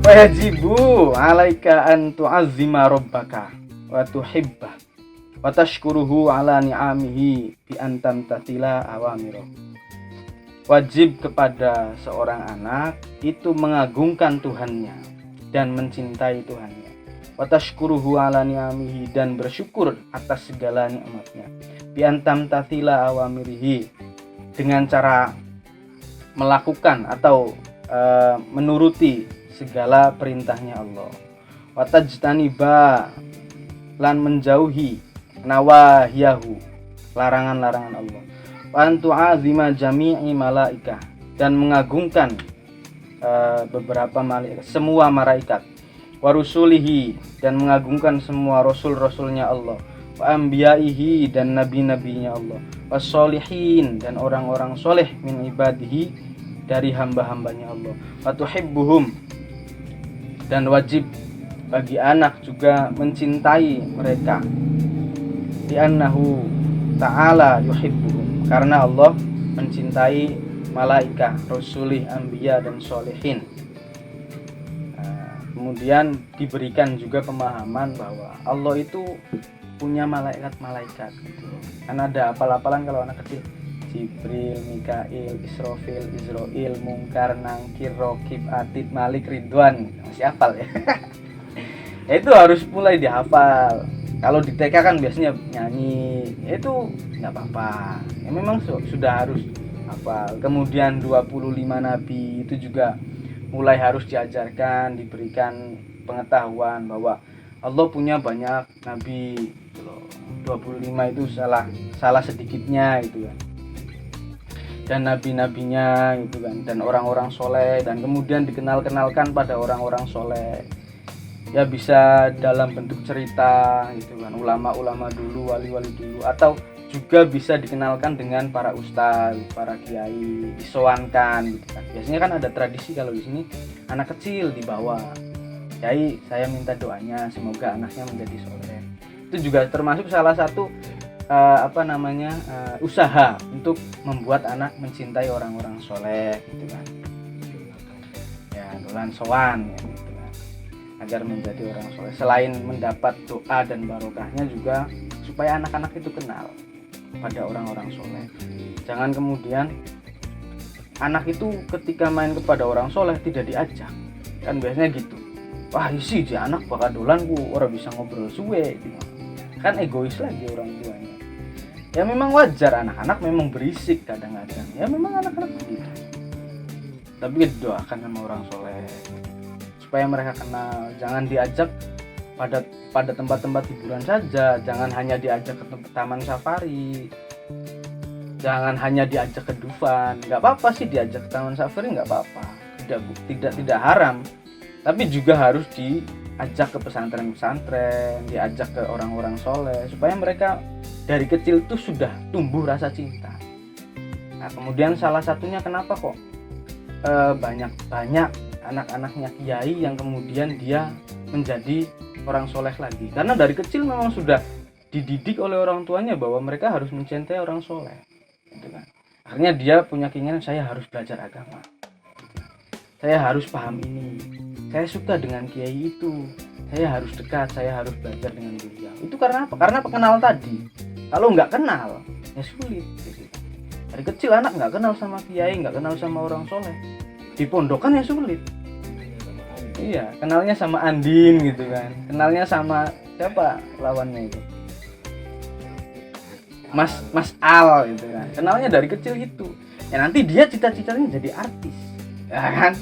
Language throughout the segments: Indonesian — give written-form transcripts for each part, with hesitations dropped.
Wajibu alaika an tu'azzima rabbaka wa tuhibbah wa tashkuruhu ala ni'amihi bi an tamtathila awamirahu. Wajib kepada seorang anak itu mengagungkan Tuhannya dan mencintai Tuhannya. Wa tashkuruhu ala ni'amihi, dan bersyukur atas segala nikmatnya. Bi an tamtathila awamirihi, dengan cara melakukan atau menuruti segala perintahnya Allah. Wa tajtaniba, lan menjauhi nawahiyahu, larangan-larangan Allah. Wa antu'azima jami'i malaikah, dan mengagungkan beberapa malaikat, semua malaikat. Wa rusulihi, dan mengagungkan semua rasul-rasulnya Allah. Wa anbiya'ihi, dan nabi-nabinya Allah. Wa sholihin, dan orang-orang soleh min ibadihi, dari hamba-hambanya Allah. Wa tuhibbuhum, dan wajib bagi anak juga mencintai mereka. Li'annahu ta'ala yuhibbuhum, karena Allah mencintai malaikat, rasulih, anbiya, dan solehin. Kemudian diberikan juga pemahaman bahwa Allah itu punya malaikat-malaikat gitu. Kan ada apal-apalan kalau anak kecil, Jibril, Mikail, Israfil, Izrail, Mungkar, Nangkir, Rokib, Atid, Malik, Ridwan. Masih hafal ya? Itu harus mulai dihafal. Kalau di TK kan biasanya nyanyi, itu nggak apa-apa. Ya, memang sudah harus hafal. Kemudian 25 nabi itu juga mulai harus diajarkan, diberikan pengetahuan bahwa Allah punya banyak nabi. 25 itu salah sedikitnya itu kan. Dan nabi-nabinya gitu kan, dan orang-orang soleh, dan kemudian dikenalkan pada orang-orang soleh. Ya bisa dalam bentuk cerita gitu kan, ulama-ulama dulu, wali-wali dulu, atau juga bisa dikenalkan dengan para ustaz, para kiai, disowankan gitu kan. Biasanya kan ada tradisi kalau di sini anak kecil dibawa, kiai saya minta doanya semoga anaknya menjadi soleh. Itu juga termasuk salah satu usaha untuk membuat anak mencintai orang-orang soleh gitu kan. Ya, dolan sowan ya, gitu kan. Agar menjadi orang soleh. Selain mendapat doa dan barokahnya juga supaya anak-anak itu kenal pada orang-orang soleh. Jangan kemudian anak itu ketika main kepada orang soleh tidak diajak. Kan biasanya gitu. Wah isi dia anak bakal dolan ku orang bisa ngobrol suwe gitu. Kan egois lagi orang tuanya. Ya memang wajar anak-anak memang berisik kadang-kadang. Ya memang anak-anak begitu. Tapi doakan sama orang soleh supaya mereka kenal. Jangan diajak pada tempat-tempat hiburan saja. Jangan hanya diajak ke taman safari. Jangan hanya diajak ke Dufan. Nggak apa-apa sih diajak ke taman safari, nggak apa-apa. Tidak haram. Tapi juga harus diajak ke pesantren-pesantren, diajak ke orang-orang soleh supaya mereka dari kecil tuh sudah tumbuh rasa cinta. Nah, kemudian salah satunya kenapa kok banyak anak-anaknya kiai yang kemudian dia menjadi orang soleh lagi, karena dari kecil memang sudah dididik oleh orang tuanya bahwa mereka harus mencintai orang soleh gitu kan. Akhirnya dia punya keinginan, saya harus belajar agama, saya harus paham ini, saya suka dengan kiai itu, saya harus dekat, saya harus belajar dengan beliau. Itu karena apa? Karena kenal tadi. Kalau nggak kenal ya sulit gitu. Dari kecil anak nggak kenal sama kiai, nggak kenal sama orang soleh, di pondokan ya sulit. Iya, kenalnya sama Andin gitu kan, kenalnya sama siapa lawannya itu, Mas Al gitu kan, kenalnya dari kecil gitu. Ya nanti dia cita-citanya jadi artis, ya kan?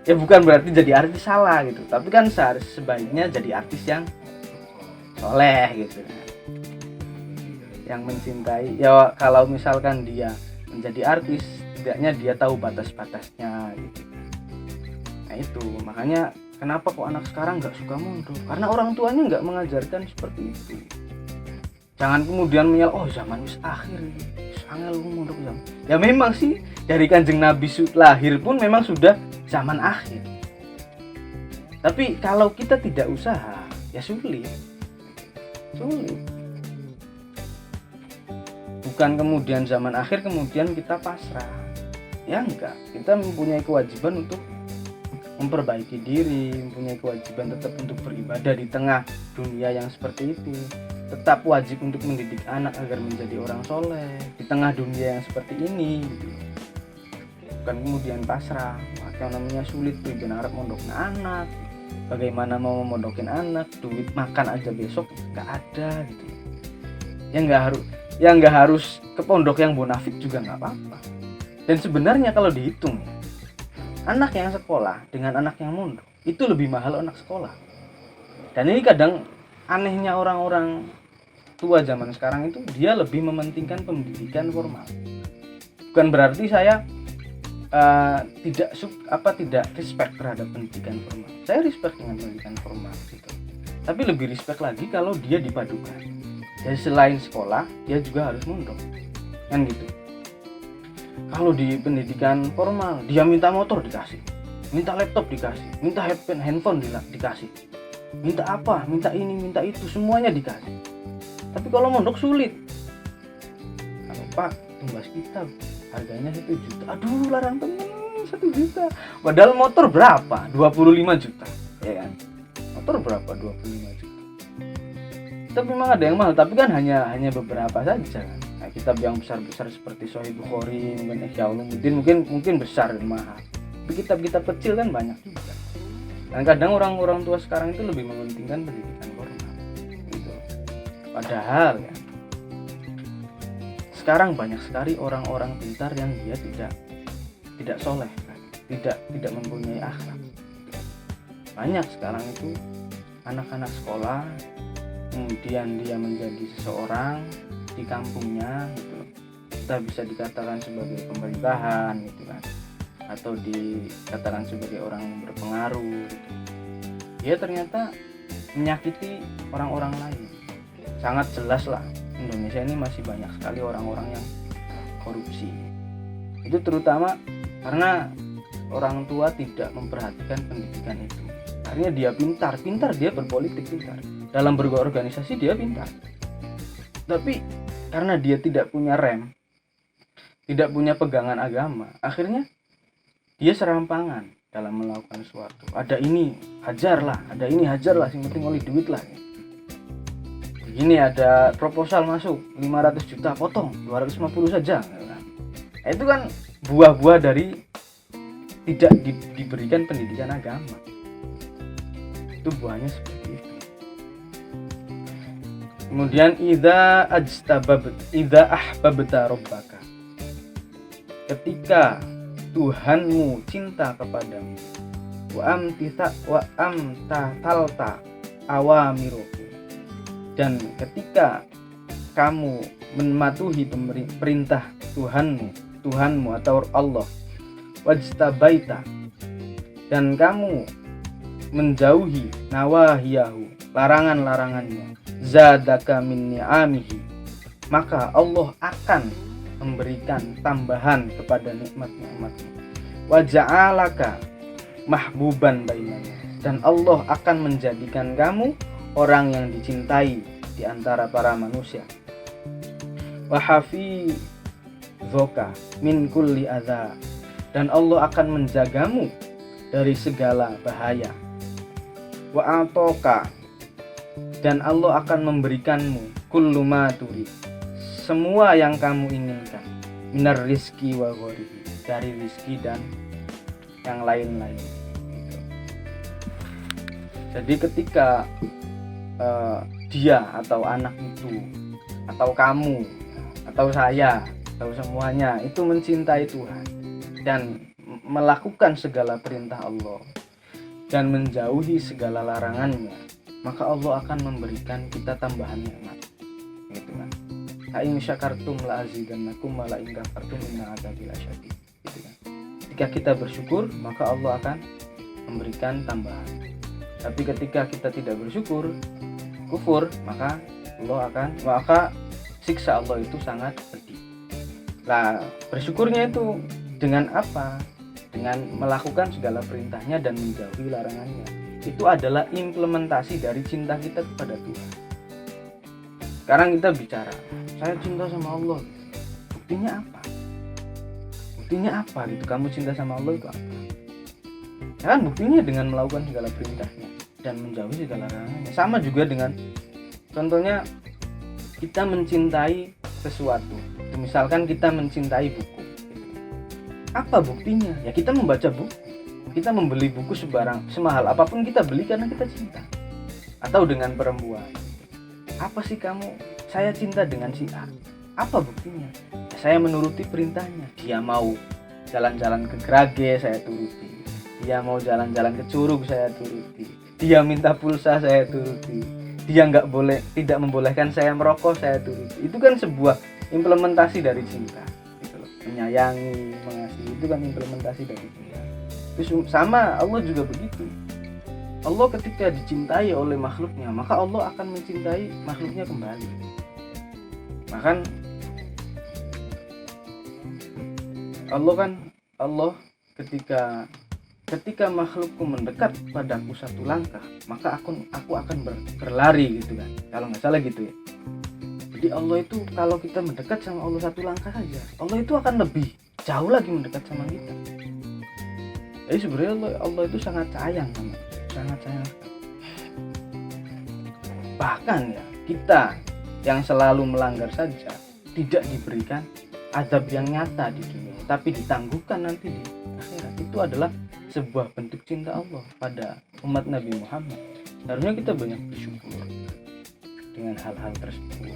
Ya bukan berarti jadi artis salah gitu, tapi kan sebaiknya jadi artis yang soleh gitu kan, yang mencintai. Ya kalau misalkan dia menjadi artis, setidaknya dia tahu batas-batasnya gitu. Nah itu makanya kenapa kok anak sekarang nggak suka mondok, karena orang tuanya nggak mengajarkan seperti itu. Jangan kemudian menyal, oh zaman wis akhir, angel mondok zaman. Ya memang sih dari Kanjeng Nabi lahir pun memang sudah zaman akhir. Tapi kalau kita tidak usaha ya sulit. Sulit. Bukan kemudian zaman akhir kemudian kita pasrah. Ya enggak, kita mempunyai kewajiban untuk memperbaiki diri, mempunyai kewajiban tetap untuk beribadah di tengah dunia yang seperti itu. Tetap wajib untuk mendidik anak agar menjadi orang soleh di tengah dunia yang seperti ini gitu. Bukan kemudian pasrah, yang namanya sulit pribadi harap mondoknya anak, bagaimana mau memondokin anak, duit makan aja besok nggak ada gitu. Nggak harus ke pondok yang bonafit juga nggak apa-apa. Dan sebenarnya kalau dihitung, anak yang sekolah dengan anak yang mondok itu lebih mahal anak sekolah. Dan ini kadang anehnya orang-orang tua zaman sekarang itu, dia lebih mementingkan pendidikan formal. Bukan berarti saya tidak respect terhadap pendidikan formal. Saya respect dengan pendidikan formal gitu. Tapi lebih respect lagi kalau dia dipadukan. Jadi selain sekolah, dia juga harus mondok. Kan gitu. Kalau di pendidikan formal, dia minta motor dikasih, minta laptop dikasih, minta handphone dikasih, minta apa, minta ini, minta itu, semuanya dikasih. Tapi kalau mondok sulit. Kalau Pak, tumbas kita harganya 1 juta, aduh larang temen 1 juta, padahal motor berapa? 25 juta, ya kan? Motor berapa? 25 juta. Tapi memang ada yang mahal, tapi kan hanya beberapa saja kan. Nah, kitab yang besar-besar seperti Sahih Bukhari, mungkin Ihya Ulumuddin mungkin besar dan mahal. Tapi kitab-kitab kecil kan banyak juga. Dan kadang orang-orang tua sekarang itu lebih mementingkan pendidikan formal gitu. Padahal ya, sekarang banyak sekali orang-orang pintar yang dia tidak soleh kan? tidak mempunyai akhlak. Banyak sekarang itu anak-anak sekolah, kemudian dia menjadi seseorang di kampungnya gitu. Kita bisa dikatakan sebagai pemerintahan gitu kan, atau dikatakan sebagai orang yang berpengaruh gitu. Dia ternyata menyakiti orang-orang lain. Sangat jelas lah, Indonesia ini masih banyak sekali orang-orang yang korupsi. Itu terutama karena orang tua tidak memperhatikan pendidikan itu. Akhirnya dia pintar dia berpolitik pintar, dalam berorganisasi dia pintar. Tapi karena dia tidak punya rem, tidak punya pegangan agama, akhirnya dia serampangan dalam melakukan sesuatu. Ada ini hajarlah, yang penting oleh duit lah. Begini ada proposal masuk 500 juta, potong 250 saja. Nah, itu kan buah-buah dari tidak diberikan pendidikan agama. Itu buahnya seperti itu. Kemudian idza ahbabta rabbaka, ketika Tuhanmu cinta kepadamu, wa amtathalta awamiru, dan ketika kamu mematuhi perintah Tuhanmu atau Allah, wajtabaita, dan kamu menjauhi nawahiyahu, larangan-larangannya, zadaka min ni'amihi, maka Allah akan memberikan tambahan kepada nikmat-nikmatnya. Wa ja'alaka mahbuban bainana, dan Allah akan menjadikan kamu orang yang dicintai di antara para manusia. Wa hafizoka min kulli adza, dan Allah akan menjagamu dari segala bahaya. Wa atoka, dan Allah akan memberikanmu kullu ma turid, semua yang kamu inginkan, minar rizki wa ghorihi, dari rizki dan yang lain-lain. Jadi ketika dia atau anak itu, atau kamu, atau saya, atau semuanya itu mencintai Tuhan dan melakukan segala perintah Allah dan menjauhi segala larangannya, maka Allah akan memberikan kita tambahan nikmat, gitu kan. In syakartum la azidannakum wa la in kafartum inna adzabi lasyadid, gitu kan. Jika kita bersyukur, maka Allah akan memberikan tambahan. Tapi ketika kita tidak bersyukur, kufur, maka siksa Allah itu sangat pedih. Nah, bersyukurnya itu dengan apa? Dengan melakukan segala perintahnya dan menjauhi larangannya. Itu adalah implementasi dari cinta kita kepada Tuhan. Sekarang kita bicara, saya cinta sama Allah, buktinya apa? Buktinya apa gitu? Kamu cinta sama Allah itu apa? Ya kan buktinya dengan melakukan segala perintahnya dan menjauhi segala larangannya. Sama juga dengan contohnya kita mencintai sesuatu. Misalkan kita mencintai buku. Apa buktinya? Ya kita membaca buku. Kita membeli buku semahal apapun kita beli karena kita cinta. Atau dengan perempuan. Apa sih kamu? Saya cinta dengan si A. Apa buktinya? Ya, saya menuruti perintahnya. Dia mau jalan-jalan ke Grage, saya turuti. Dia mau jalan-jalan ke Curug, saya turuti. Dia minta pulsa, saya turuti. Dia tidak membolehkan saya merokok, saya turuti. Itu kan sebuah implementasi dari cinta. Gitu loh. Menyayangi, mengasihi, itu kan implementasi dari cinta. Itu sama Allah juga begitu. Allah ketika dicintai oleh makhluknya, maka Allah akan mencintai makhluknya kembali. Bahkan Allah ketika makhlukku mendekat padaku satu langkah, maka aku akan berlari gitu kan. Kalau nggak salah gitu ya. Jadi Allah itu kalau kita mendekat sama Allah satu langkah saja, Allah itu akan lebih jauh lagi mendekat sama kita. Jadi sebenarnya Allah itu sangat sayang sama kita, sangat sayang. Bahkan ya kita yang selalu melanggar saja tidak diberikan azab yang nyata di dunia, tapi ditangguhkan nanti di akhirat. Itu adalah sebuah bentuk cinta Allah pada umat Nabi Muhammad. Harusnya kita banyak bersyukur dengan hal-hal tersebut.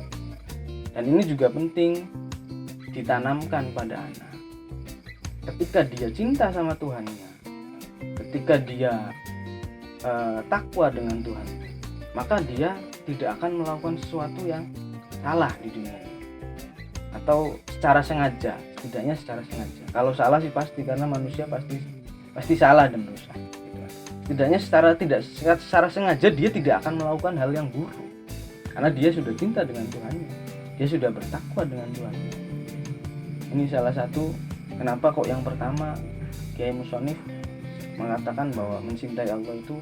Dan ini juga penting ditanamkan pada anak. Ketika dia cinta sama Tuhannya, ketika dia takwa dengan Tuhan, maka dia tidak akan melakukan sesuatu yang salah di dunia ini. Atau secara sengaja, setidaknya secara sengaja. Kalau salah sih pasti, karena manusia pasti salah dan dosa. Setidaknya secara sengaja dia tidak akan melakukan hal yang buruk, karena dia sudah cinta dengan Tuhannya, dia sudah bertakwa dengan Tuhannya. Ini salah satu kenapa kok yang pertama Kiai Musonif mengatakan bahwa mencintai Allah itu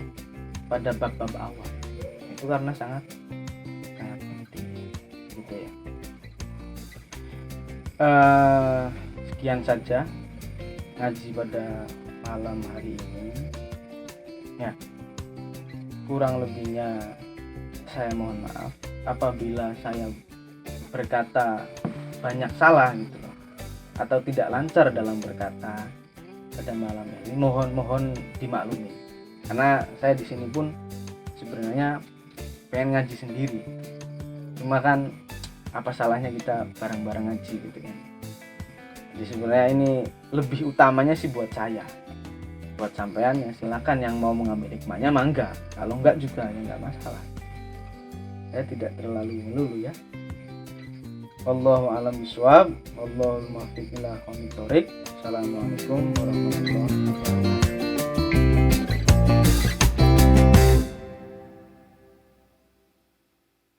pada bab-bab awal. Itu karena sangat penting gitu ya. Sekian saja ngaji pada malam hari ini ya. Kurang lebihnya saya mohon maaf apabila saya berkata banyak salah gitu loh, atau tidak lancar dalam berkata pada malam ini. Mohon dimaklumi, karena saya di sini pun sebenarnya pengen ngaji sendiri. Cuma kan apa salahnya kita bareng-bareng ngaji gitu kan. Jadi sebenarnya ini lebih utamanya sih buat saya, buat sampean ya silakan, yang mau mengambil hikmahnya mangga, kalau enggak juga ya enggak masalah. Saya tidak terlalu melulu ya. Wallahu a'lam bishawab. Wallahul muwaffiq ila aqwamit thoriq. Assalamualaikum warahmatullahi wabarakatuh.